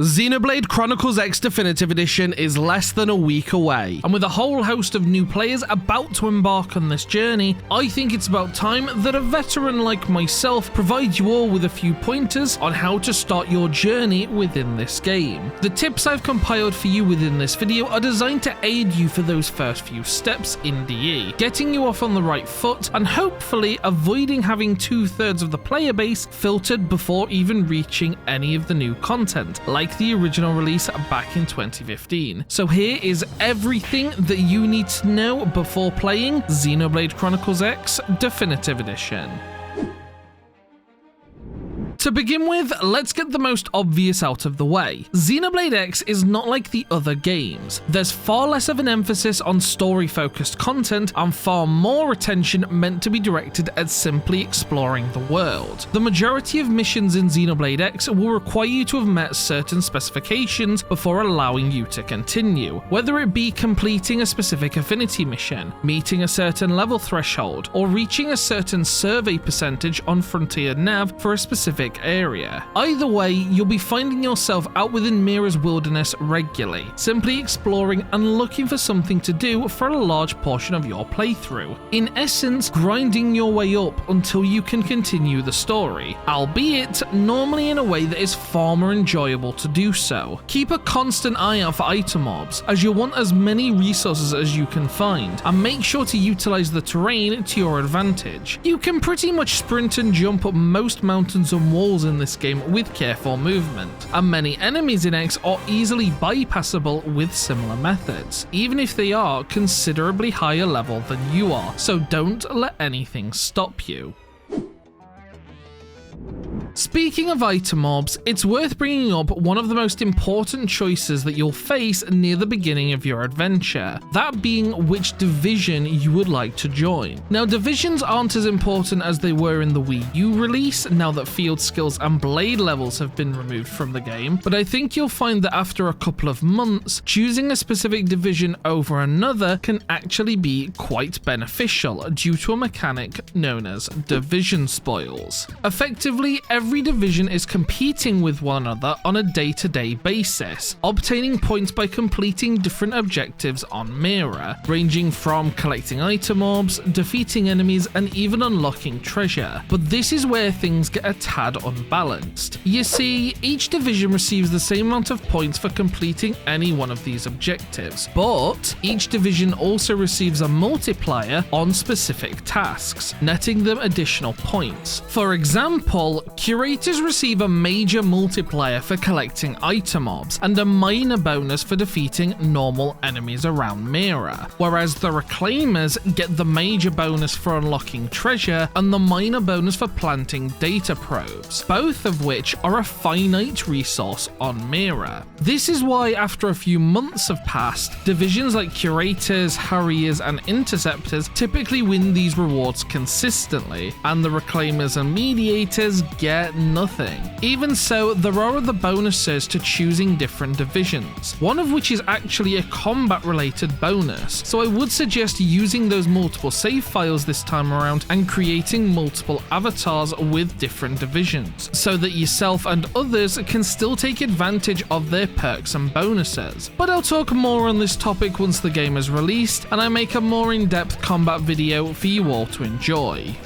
Xenoblade Chronicles X Definitive Edition is less than a week away, and with a whole host of new players about to embark on this journey, I think it's about time that a veteran like myself provides you all with a few pointers on how to start your journey within this game. The tips I've compiled for you within this video are designed to aid you for those first few steps in DE, getting you off on the right foot and hopefully avoiding having 2/3 of the player base filtered before even reaching any of the new content, like the original release back in 2015. So here is everything that you need to know before playing Xenoblade Chronicles X Definitive Edition. To begin with, let's get the most obvious out of the way. Xenoblade X is not like the other games. There's far less of an emphasis on story-focused content and far more attention meant to be directed at simply exploring the world. The majority of missions in Xenoblade X will require you to have met certain specifications before allowing you to continue, whether it be completing a specific affinity mission, meeting a certain level threshold, or reaching a certain survey percentage on Frontier Nav for a specific area. Either way, you'll be finding yourself out within Mira's wilderness regularly, simply exploring and looking for something to do for a large portion of your playthrough. In essence, grinding your way up until you can continue the story, albeit normally in a way that is far more enjoyable to do so. Keep a constant eye out for item mobs, as you'll want as many resources as you can find, and make sure to utilize the terrain to your advantage. You can pretty much sprint and jump up most mountains and walls in this game with careful movement, and many enemies in X are easily bypassable with similar methods, even if they are considerably higher level than you are, so don't let anything stop you. Speaking of item mobs, it's worth bringing up one of the most important choices that you'll face near the beginning of your adventure, that being which division you would like to join. Now, divisions aren't as important as they were in the Wii U release now that field skills and blade levels have been removed from the game, but I think you'll find that after a couple of months, choosing a specific division over another can actually be quite beneficial due to a mechanic known as division spoils. Effectively, every division is competing with one another on a day-to-day basis, obtaining points by completing different objectives on Mira, ranging from collecting item orbs, defeating enemies, and even unlocking treasure. But this is where things get a tad unbalanced. You see, each division receives the same amount of points for completing any one of these objectives, but each division also receives a multiplier on specific tasks, netting them additional points. For example, Curators receive a major multiplier for collecting item orbs and a minor bonus for defeating normal enemies around Mira, whereas the Reclaimers get the major bonus for unlocking treasure and the minor bonus for planting data probes, both of which are a finite resource on Mira. This is why after a few months have passed, divisions like Curators, Harriers, and Interceptors typically win these rewards consistently, and the Reclaimers and Mediators get nothing. Even so, there are other bonuses to choosing different divisions, one of which is actually a combat related bonus, so I would suggest using those multiple save files this time around and creating multiple avatars with different divisions, so that yourself and others can still take advantage of their perks and bonuses. But I'll talk more on this topic once the game is released and I make a more in-depth combat video for you all to enjoy.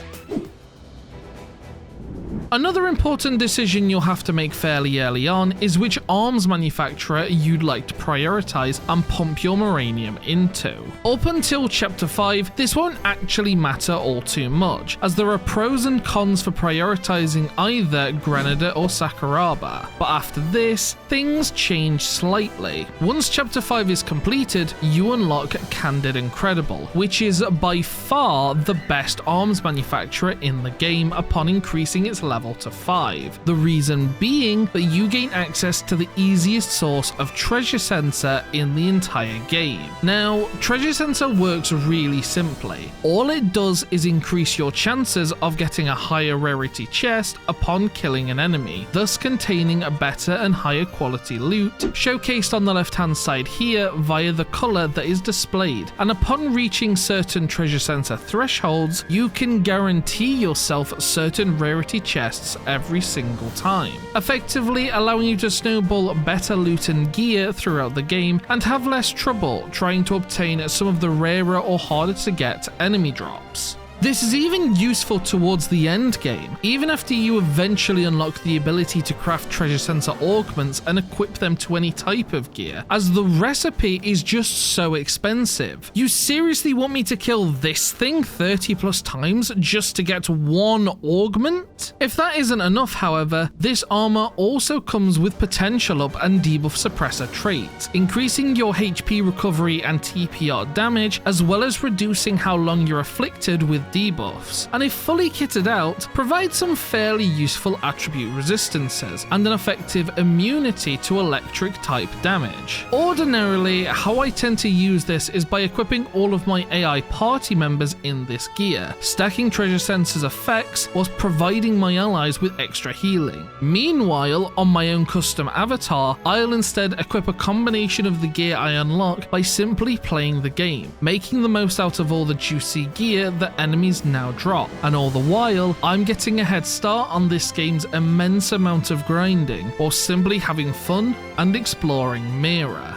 Another important decision you'll have to make fairly early on is which arms manufacturer you'd like to prioritize and pump your Moranium into. Up until Chapter 5, this won't actually matter all too much, as there are pros and cons for prioritizing either Grenada or Sakuraba, but after this, things change slightly. Once Chapter 5 is completed, you unlock Candid Incredible, which is by far the best arms manufacturer in the game upon increasing its level to 5. The reason being that you gain access to the easiest source of treasure sensor in the entire game. Now, treasure sensor works really simply. All it does is increase your chances of getting a higher rarity chest upon killing an enemy, thus containing a better and higher quality loot, showcased on the left hand side here via the color that is displayed, and upon reaching certain treasure sensor thresholds, you can guarantee yourself certain rarity chests chests every single time, effectively allowing you to snowball better loot and gear throughout the game and have less trouble trying to obtain some of the rarer or harder to get enemy drops. This is even useful towards the end game, even after you eventually unlock the ability to craft treasure sensor augments and equip them to any type of gear, as the recipe is just so expensive. You seriously want me to kill this thing 30 plus times just to get one augment? If that isn't enough, however, this armor also comes with potential up and debuff suppressor traits, increasing your HP recovery and TPR damage, as well as reducing how long you're afflicted with debuffs, and if fully kitted out, provide some fairly useful attribute resistances and an effective immunity to electric type damage. Ordinarily, how I tend to use this is by equipping all of my AI party members in this gear, stacking treasure sensors effects whilst providing my allies with extra healing. Meanwhile, on my own custom avatar, I'll instead equip a combination of the gear I unlock by simply playing the game, making the most out of all the juicy gear that enemies now drop, and all the while I'm getting a head start on this game's immense amount of grinding while simply having fun and exploring Mira.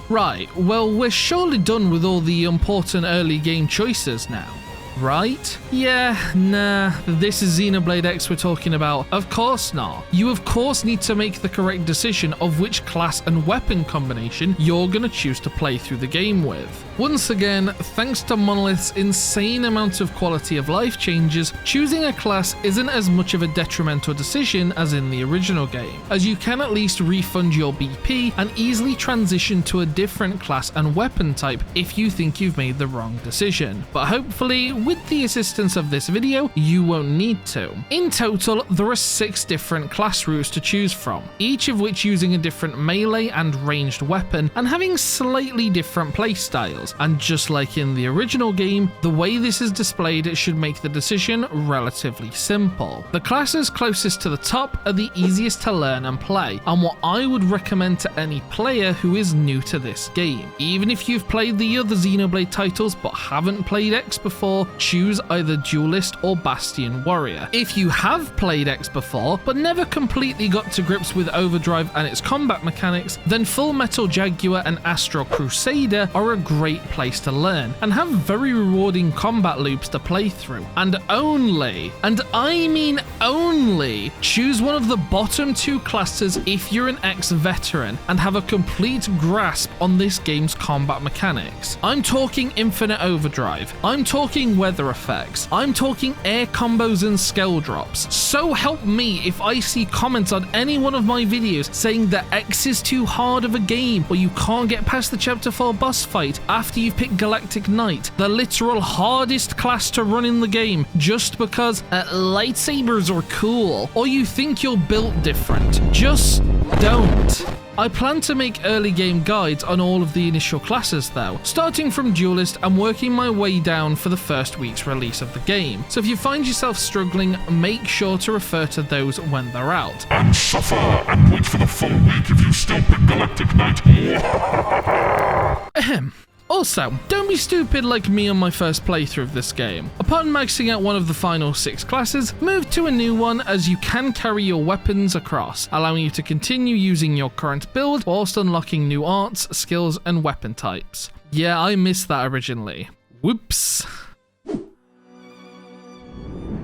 Right, well, we're surely done with all the important early game choices now, right? Yeah, nah, this is Xenoblade X we're talking about. Of course not. You of course need to make the correct decision of which class and weapon combination you're gonna choose to play through the game with. Once again, thanks to Monolith's insane amount of quality of life changes, choosing a class isn't as much of a detrimental decision as in the original game, as you can at least refund your BP and easily transition to a different class and weapon type if you think you've made the wrong decision. But hopefully, with the assistance of this video, you won't need to. In total, there are 6 different class routes to choose from, each of which using a different melee and ranged weapon and having slightly different playstyles. And just like in the original game, the way this is displayed should make the decision relatively simple. The classes closest to the top are the easiest to learn and play, and what I would recommend to any player who is new to this game. Even if you've played the other Xenoblade titles but haven't played X before, choose either Duelist or Bastion Warrior. If you have played X before but never completely got to grips with Overdrive and its combat mechanics, then Full Metal Jaguar and Astral Crusader are a great place to learn and have very rewarding combat loops to play through. And only, and I mean only, choose one of the bottom 2 classes if you're an ex-veteran and have a complete grasp on this game's combat mechanics. I'm talking Infinite Overdrive, I'm talking weather effects, I'm talking air combos and skill drops. So help me if I see comments on any one of my videos saying that X is too hard of a game or you can't get past the chapter 4 boss fight after you've picked Galactic Knight, the literal hardest class to run in the game, just because lightsabers are cool, or you think you're built different. Just don't. I plan to make early game guides on all of the initial classes though, starting from Duelist and working my way down for the first week's release of the game, so if you find yourself struggling, make sure to refer to those when they're out. And suffer and wait for the full week if you still pick Galactic Knight. Ahem. Also, don't be stupid like me on my first playthrough of this game. Upon maxing out one of the final 6 classes, move to a new one as you can carry your weapons across, allowing you to continue using your current build whilst unlocking new arts, skills, and weapon types. Yeah, I missed that originally. Whoops.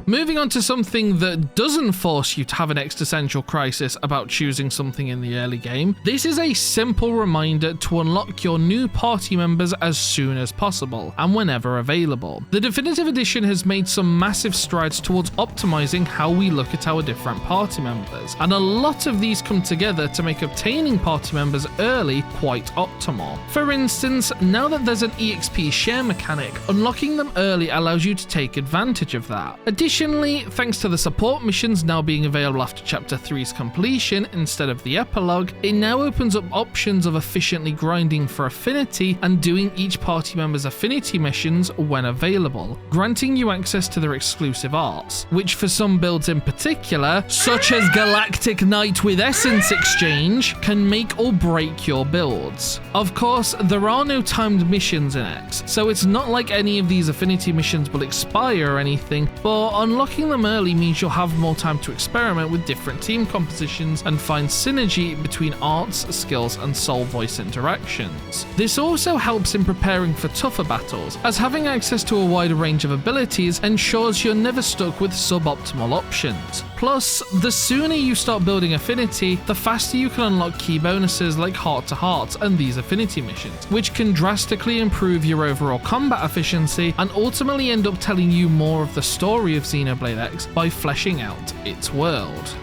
Moving on to something that doesn't force you to have an existential crisis about choosing something in the early game, this is a simple reminder to unlock your new party members as soon as possible and whenever available. The Definitive Edition has made some massive strides towards optimizing how we look at our different party members, and a lot of these come together to make obtaining party members early quite optimal. For instance, now that there's an EXP share mechanic, unlocking them early allows you to take advantage of that. Additionally, thanks to the support missions now being available after Chapter 3's completion instead of the epilogue, it now opens up options of efficiently grinding for affinity and doing each party member's affinity missions when available, granting you access to their exclusive arts, which for some builds in particular, such as Galactic Knight with Essence Exchange, can make or break your builds. Of course, there are no timed missions in X, so it's not like any of these affinity missions will expire or anything, but on unlocking them early means you'll have more time to experiment with different team compositions and find synergy between arts, skills, and soul voice interactions. This also helps in preparing for tougher battles, as having access to a wider range of abilities ensures you're never stuck with suboptimal options. Plus, the sooner you start building affinity, the faster you can unlock key bonuses like Heart to Heart and these affinity missions, which can drastically improve your overall combat efficiency and ultimately end up telling you more of the story of Xenoblade X by fleshing out its world.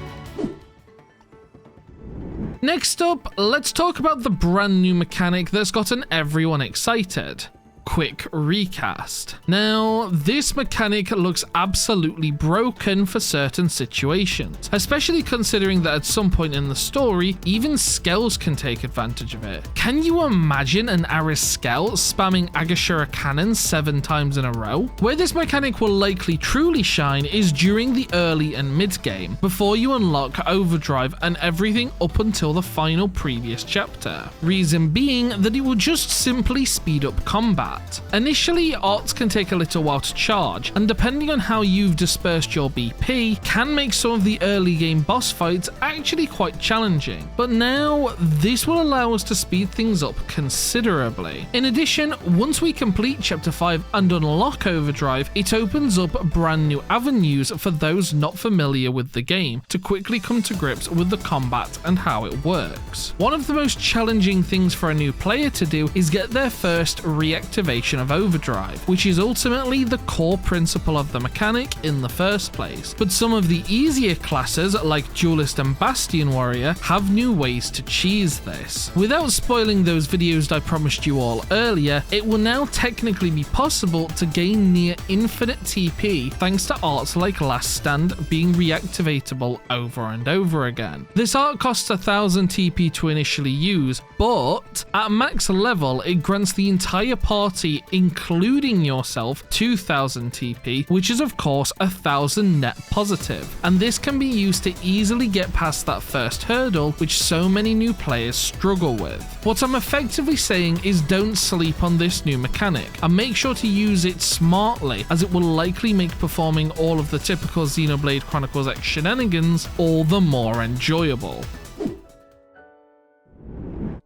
Next up, let's talk about the brand new mechanic that's gotten everyone excited. Quick Recast. Now, this mechanic looks absolutely broken for certain situations, especially considering that at some point in the story, even Skells can take advantage of it. Can you imagine an Aris Skell spamming Agashira Cannon 7 times in a row? Where this mechanic will likely truly shine is during the early and mid game, before you unlock Overdrive and everything up until the final previous chapter. Reason being that it will just simply speed up combat. Initially, arts can take a little while to charge, and depending on how you've dispersed your BP, can make some of the early game boss fights actually quite challenging. But now, this will allow us to speed things up considerably. In addition, once we complete Chapter 5 and unlock Overdrive, it opens up brand new avenues for those not familiar with the game to quickly come to grips with the combat and how it works. One of the most challenging things for a new player to do is get their first reactivation of Overdrive, which is ultimately the core principle of the mechanic in the first place. But some of the easier classes, like Duelist and Bastion Warrior, have new ways to cheese this. Without spoiling those videos I promised you all earlier, it will now technically be possible to gain near infinite TP thanks to arts like Last Stand being reactivatable over and over again. This art costs 1000 TP to initially use, but at max level it grants the entire party, including yourself, 2000 TP, which is of course 1000 net positive, and this can be used to easily get past that first hurdle which so many new players struggle with. What I'm effectively saying is don't sleep on this new mechanic, and make sure to use it smartly, as it will likely make performing all of the typical Xenoblade Chronicles X shenanigans all the more enjoyable.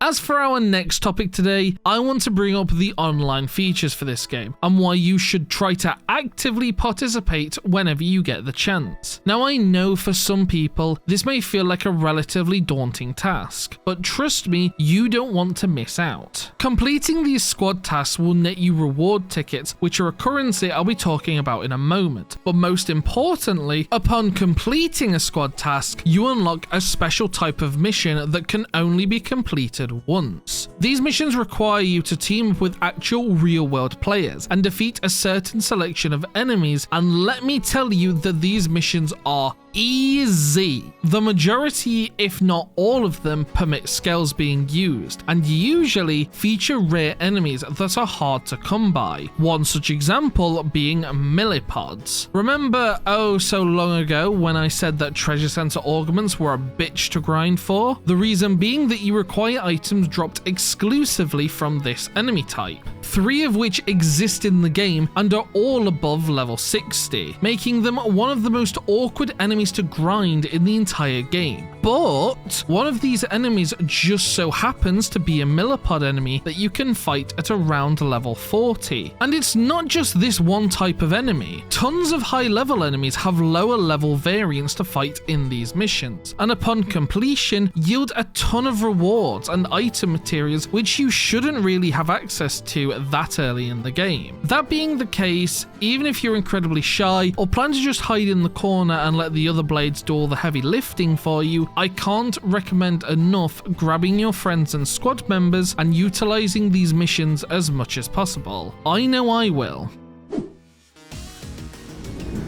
As for our next topic today, I want to bring up the online features for this game and why you should try to actively participate whenever you get the chance. Now, I know for some people this may feel like a relatively daunting task, but trust me, you don't want to miss out. Completing these squad tasks will net you reward tickets, which are a currency I'll be talking about in a moment, but most importantly, upon completing a squad task, you unlock a special type of mission that can only be completed once. These missions require you to team up with actual real-world players and defeat a certain selection of enemies, and let me tell you that these missions are easy. The majority, if not all of them, permit skills being used, and usually feature rare enemies that are hard to come by. One such example being millipods. Remember oh so long ago when I said that treasure center augments were a bitch to grind for? The reason being that you require items dropped exclusively from this enemy type, 3 of which exist in the game and are all above level 60, making them one of the most awkward enemies to grind in the entire game. But one of these enemies just so happens to be a millipod enemy that you can fight at around level 40. And it's not just this one type of enemy. Tons of high level enemies have lower level variants to fight in these missions, and upon completion yield a ton of rewards and item materials which you shouldn't really have access to that early in the game. That being the case, even if you're incredibly shy or plan to just hide in the corner and let the other blades do all the heavy lifting for you, I can't recommend enough grabbing your friends and squad members and utilizing these missions as much as possible. I know I will.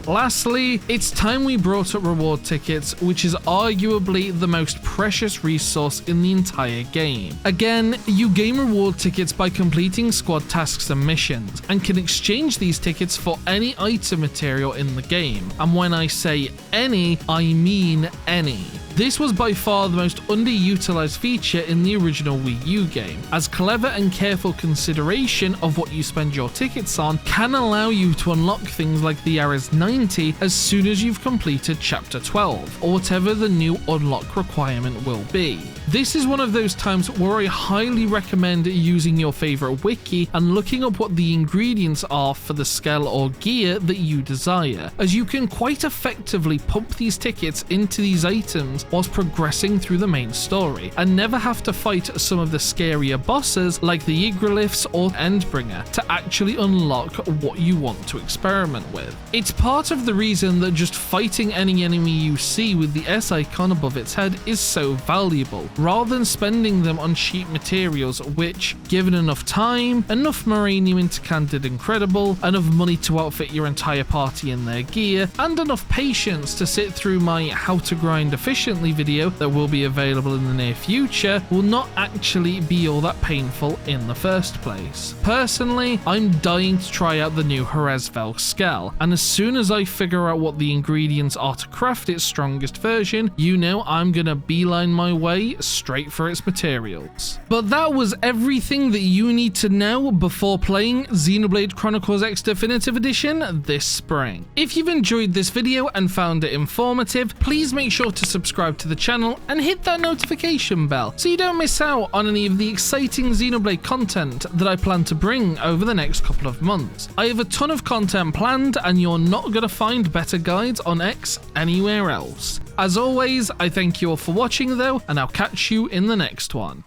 Lastly, it's time we brought up reward tickets, which is arguably the most precious resource in the entire game. Again, you gain reward tickets by completing squad tasks and missions, and can exchange these tickets for any item material in the game. And when I say any, I mean any. This was by far the most underutilized feature in the original Wii U game, as clever and careful consideration of what you spend your tickets on can allow you to unlock things like the Ares 90 as soon as you've completed Chapter 12, or whatever the new unlock requirement will be. This is one of those times where I highly recommend using your favorite wiki and looking up what the ingredients are for the skill or gear that you desire, as you can quite effectively pump these tickets into these items whilst progressing through the main story, and never have to fight some of the scarier bosses like the Yggdrasilfs or Endbringer to actually unlock what you want to experiment with. It's part of the reason that just fighting any enemy you see with the S icon above its head is so valuable, rather than spending them on cheap materials which, given enough time, enough Moranium into Candid Incredible, enough money to outfit your entire party in their gear, and enough patience to sit through my how to grind efficiently video that will be available in the near future, will not actually be all that painful in the first place. Personally, I'm dying to try out the new Horesvel Skell, and as soon as I figure out what the ingredients are to craft its strongest version, you know I'm gonna beeline my way straight for its materials. But that was everything that you need to know before playing Xenoblade Chronicles X Definitive Edition this spring. If you've enjoyed this video and found it informative, please make sure to subscribe to the channel and hit that notification bell so you don't miss out on any of the exciting Xenoblade content that I plan to bring over the next couple of months. I have a ton of content planned, and you're not going to find better guides on X anywhere else. As always, I thank you all for watching though, and I'll catch you in the next one.